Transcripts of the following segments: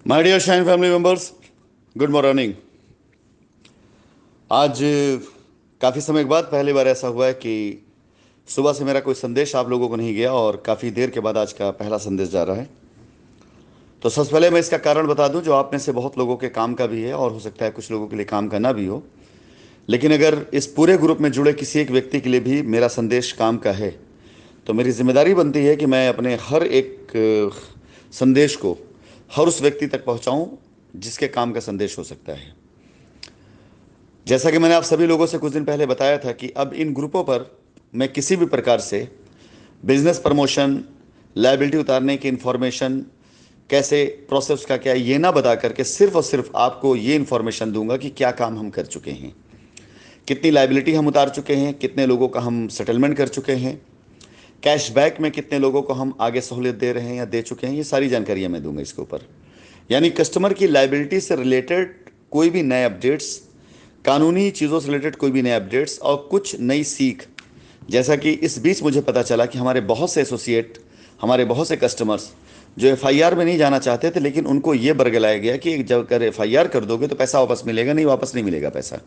My dear shine family members, good morning. आज काफ़ी समय के बाद पहली बार ऐसा हुआ है कि सुबह से मेरा कोई संदेश आप लोगों को नहीं गया और काफ़ी देर के बाद आज का पहला संदेश जा रहा है। तो सबसे पहले मैं इसका कारण बता दूं, जो आप में से बहुत लोगों के काम का भी है और हो सकता है कुछ लोगों के लिए काम का ना भी हो। लेकिन अगर इस पूरे ग्रुप में जुड़े किसी एक व्यक्ति के लिए भी मेरा संदेश काम का है, तो मेरी जिम्मेदारी बनती है कि मैं अपने हर एक संदेश को हर उस व्यक्ति तक पहुंचाऊं जिसके काम का संदेश हो सकता है। जैसा कि मैंने आप सभी लोगों से कुछ दिन पहले बताया था कि अब इन ग्रुपों पर मैं किसी भी प्रकार से बिजनेस प्रमोशन, लायबिलिटी उतारने की इन्फॉर्मेशन, कैसे प्रोसेस का क्या, ये ना बता करके सिर्फ और सिर्फ आपको ये इन्फॉर्मेशन दूंगा कि क्या काम हम कर चुके हैं, कितनी लायबिलिटी हम उतार चुके हैं, कितने लोगों का हम सेटलमेंट कर चुके हैं, कैशबैक में कितने लोगों को हम आगे सहूलियत दे रहे हैं या दे चुके हैं। ये सारी जानकारियाँ मैं दूंगा इसके ऊपर। यानी कस्टमर की लायबिलिटी से रिलेटेड कोई भी नए अपडेट्स, कानूनी चीज़ों से रिलेटेड कोई भी नए अपडेट्स और कुछ नई सीख। जैसा कि इस बीच मुझे पता चला कि हमारे बहुत से एसोसिएट, हमारे बहुत से कस्टमर्स जो एफआईआर में नहीं जाना चाहते थे, लेकिन उनको ये बरगलाया गया कि जब अगर एफआईआर कर दोगे तो पैसा वापस मिलेगा। नहीं, वापस नहीं मिलेगा पैसा।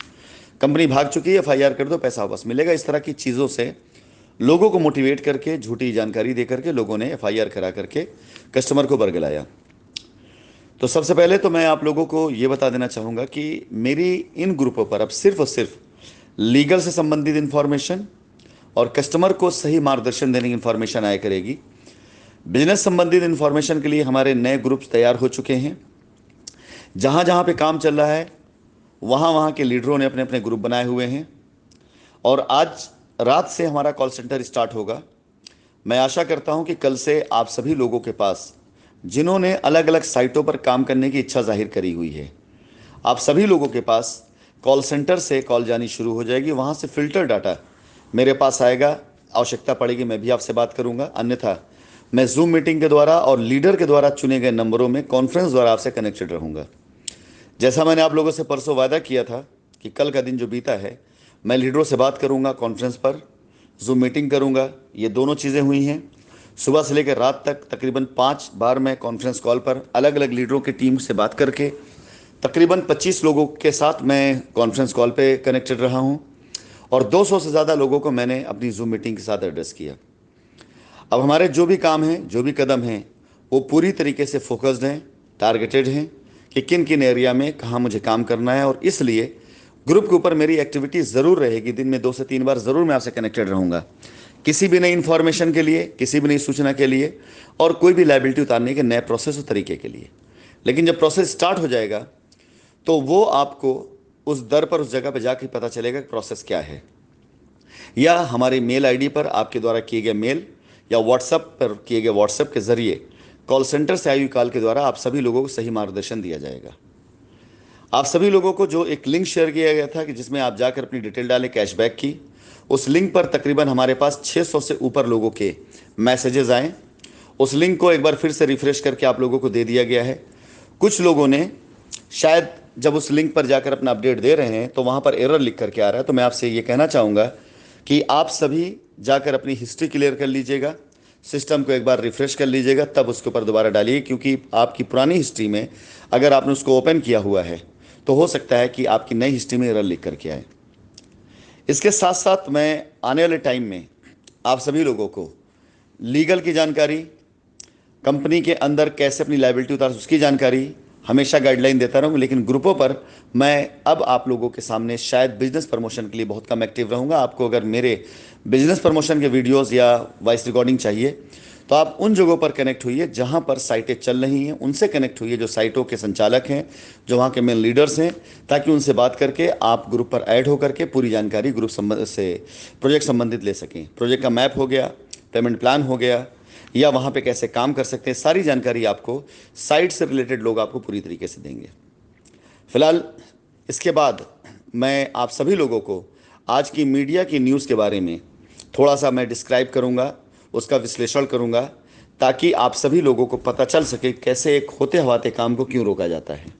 कंपनी भाग चुकी है, एफआईआर कर दो, पैसा वापस मिलेगा। इस तरह की चीज़ों से लोगों को मोटिवेट करके, झूठी जानकारी दे करके लोगों ने एफआईआर करा करके कस्टमर को बरगलाया। तो सबसे पहले तो मैं आप लोगों को ये बता देना चाहूँगा कि मेरी इन ग्रुपों पर अब सिर्फ और सिर्फ लीगल से संबंधित इन्फॉर्मेशन और कस्टमर को सही मार्गदर्शन देने की इन्फॉर्मेशन आया करेगी। बिजनेस संबंधित इन्फॉर्मेशन के लिए हमारे नए ग्रुप्स तैयार हो चुके हैं। जहाँ जहाँ पे काम चल रहा है वहाँ वहाँ के लीडरों ने अपने अपने ग्रुप बनाए हुए हैं और आज रात से हमारा कॉल सेंटर स्टार्ट होगा। मैं आशा करता हूँ कि कल से आप सभी लोगों के पास, जिन्होंने अलग अलग साइटों पर काम करने की इच्छा जाहिर करी हुई है, आप सभी लोगों के पास कॉल सेंटर से कॉल जानी शुरू हो जाएगी। वहाँ से फ़िल्टर डाटा मेरे पास आएगा। आवश्यकता पड़ेगी मैं भी आपसे बात करूँगा, अन्यथा मैं जूम मीटिंग के द्वारा और लीडर के द्वारा चुने गए नंबरों में कॉन्फ्रेंस द्वारा आपसे कनेक्टेड रहूँगा। जैसा मैंने आप लोगों से परसों वादा किया था कि कल का दिन जो बीता है मैं लीडरों से बात करूँगा, कॉन्फ्रेंस पर जूम मीटिंग करूँगा। ये दोनों चीज़ें हुई हैं। सुबह से लेकर रात तक तकरीबन 5 बार मैं कॉन्फ्रेंस कॉल पर अलग अलग लीडरों की टीम से बात करके तकरीबन 25 लोगों के साथ मैं कॉन्फ्रेंस कॉल पे कनेक्टेड रहा हूँ और 200 से ज़्यादा लोगों को मैंने अपनी जूम मीटिंग के साथ एड्रेस किया। अब हमारे जो भी काम हैं, जो भी कदम हैं, वो पूरी तरीके से फोकस्ड हैं, टारगेटेड हैं कि किन किन एरिया में कहाँ मुझे काम करना है। और इसलिए ग्रुप के ऊपर मेरी एक्टिविटी ज़रूर रहेगी। दिन में 2 से 3 बार ज़रूर मैं आपसे कनेक्टेड रहूँगा, किसी भी नई इन्फॉर्मेशन के लिए, किसी भी नई सूचना के लिए और कोई भी लायबिलिटी उतारने के नए प्रोसेस और तरीके के लिए। लेकिन जब प्रोसेस स्टार्ट हो जाएगा तो वो आपको उस दर पर, उस जगह पर जाकर पता चलेगा कि प्रोसेस क्या है। या हमारी मेल आईडी पर आपके द्वारा किए गए मेल या व्हाट्सएप पर किए गए व्हाट्सएप के ज़रिए कॉल सेंटर से आई हुई कॉल के द्वारा आप सभी लोगों को सही मार्गदर्शन दिया जाएगा। आप सभी लोगों को जो एक लिंक शेयर किया गया था कि जिसमें आप जाकर अपनी डिटेल डालें कैशबैक की, उस लिंक पर तकरीबन हमारे पास 600 से ऊपर लोगों के मैसेजेस आए। उस लिंक को एक बार फिर से रिफ्रेश करके आप लोगों को दे दिया गया है। कुछ लोगों ने शायद जब उस लिंक पर जाकर अपना अपडेट दे रहे हैं तो वहाँ पर एरर लिख करके आ रहा है। तो मैं आपसे ये कहना चाहूँगा कि आप सभी जाकर अपनी हिस्ट्री क्लियर कर लीजिएगा, सिस्टम को एक बार रिफ्रेश कर लीजिएगा, तब उसके ऊपर दोबारा डालिए। क्योंकि आपकी पुरानी हिस्ट्री में अगर आपने उसको ओपन किया हुआ है तो हो सकता है कि आपकी नई हिस्ट्री में एरर लिख करके आए। इसके साथ साथ मैं आने वाले टाइम में आप सभी लोगों को लीगल की जानकारी, कंपनी के अंदर कैसे अपनी लायबिलिटी उतार उसकी जानकारी हमेशा गाइडलाइन देता रहूँगा। लेकिन ग्रुपों पर मैं अब आप लोगों के सामने शायद बिजनेस प्रमोशन के लिए बहुत कम एक्टिव रहूँगा। आपको अगर मेरे बिजनेस प्रमोशन के वीडियोस या वॉइस रिकॉर्डिंग चाहिए तो आप उन जगहों पर कनेक्ट होइए जहाँ पर साइटें चल रही हैं, उनसे कनेक्ट होइए जो साइटों के संचालक हैं, जो वहाँ के मेन लीडर्स हैं, ताकि उनसे बात करके आप ग्रुप पर ऐड होकर के पूरी जानकारी ग्रुप से प्रोजेक्ट संबंधित ले सकें। प्रोजेक्ट का मैप हो गया, पेमेंट प्लान हो गया, या वहाँ पे कैसे काम कर सकते हैं, सारी जानकारी आपको साइट से रिलेटेड लोग आपको पूरी तरीके से देंगे। फिलहाल इसके बाद मैं आप सभी लोगों को आज की मीडिया की न्यूज़ के बारे में थोड़ा सा मैं डिस्क्राइब करूँगा, उसका विश्लेषण करूँगा, ताकि आप सभी लोगों को पता चल सके कैसे एक होते हवाते काम को क्यों रोका जाता है।